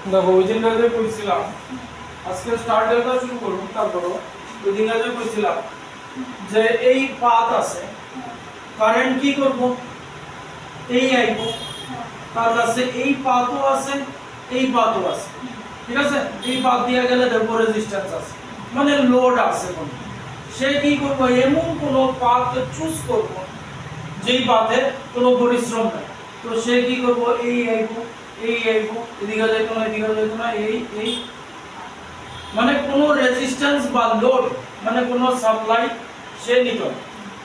দেখো ওই দিন কাজে কইছিলাম আজকে স্টার্ট ডেটা শুরু করব তারপর ওই দিন কাজে কইছিলাম যে এই পাথ আছে কারেন্ট কি করব এই আইব তার কাছে এই পাথও আছে এই পাথও আছে ঠিক আছে এই পাথ দিয়া গেলে দেখো রেজিস্ট্যান্স আছে মানে লোড আছে কোন সে কি করব এমন কোন পাথ চুজ করব যেই পাথে কোনো পরিশ্রম নাই তো সে কি করব এই আইব এদিকে যাইতো না এই মানে কোনো রেজিস্ট্যান্স বা লোড মানে কোনো সাপ্লাই সে নিত না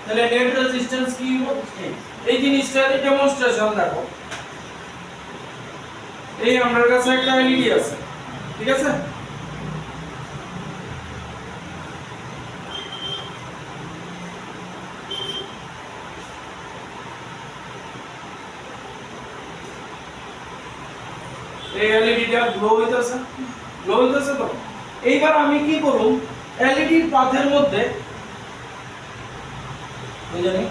তাহলে নেট রেজিস্ট্যান্স কি হবে এই জিনিসটার ডেমনস্ট্রেশন দেখো এই আমার কাছে একটা এলইডি আছে ঠিক আছে এই এলইডিটা গ্লো হইতাছে তো এইবার আমি কি করব এলইডির পাথের মধ্যে বুঝানি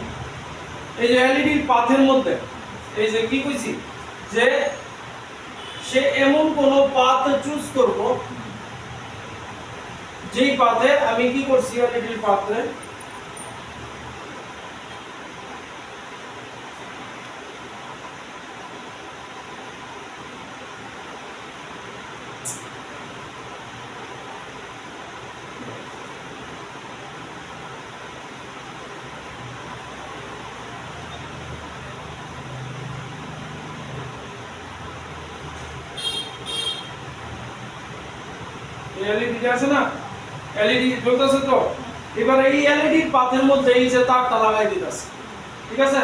এই যে এলইডির পাথের মধ্যে এই যে কি কইছি যে সে এমন কোন পাথ চুজ করব যেই পাথে আমি কি করছি এলইডির পাথে এলইডি আছে না এলইডি জ্বলতেছে তো এবার এই এলইডির পাথের মধ্যে এই যে তারটা লাগাই দিতেছে ঠিক আছে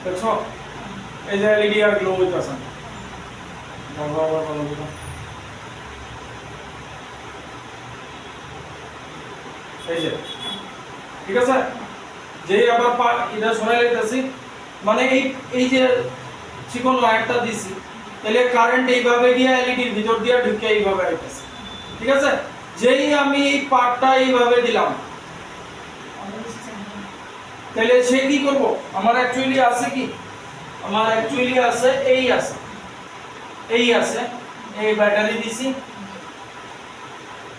দেখো এই যে এলইডি আর গ্লো হইতাছে এই যে ঠিক আছে যেই আবার এটা সরাই লইতাছি মানে এই যে চিকন ওয়্যারটা দিছি তাহলে কারেন্ট এইভাবে গিয়ে এলইডির ভিতর দিয়ে ঢুকে এইভাবে আইতাছে ঠিক আছে যেই আমি এই পার্টটা এইভাবে দিলাম তাহলে সে কি করব আমার অ্যাকচুয়ালি আছে কি আমার অ্যাকচুয়ালি আছে এই ব্যাটারি দিছি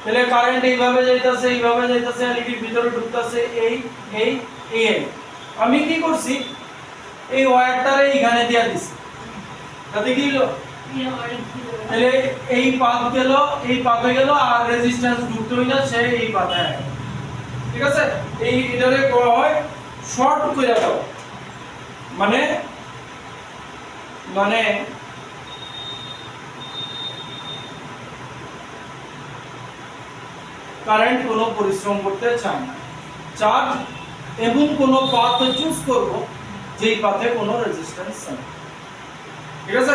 তাহলে কারেন্ট এইভাবে যাইতাছে এলইডির ভিতরে ঢুকতাছে এই আমি কি করছি এই ওয়্যারটারে এইখানে দিয়া দিছি তাতে কি হলো তাহলে এই পাথে গেল আর রেজিস্ট্যান্স ঢুকতে হইনা সে এই পাথে ঠিক আছে এই এটারে করা হয় শর্ট করে দাও মানে কারেন্ট কোনো পরিশ্রম করতে চায় না চার্জ এবং কোনো পাথ চুজ করব যেই পাথে কোনো রেজিস্ট্যান্স নেই ঠিক আছে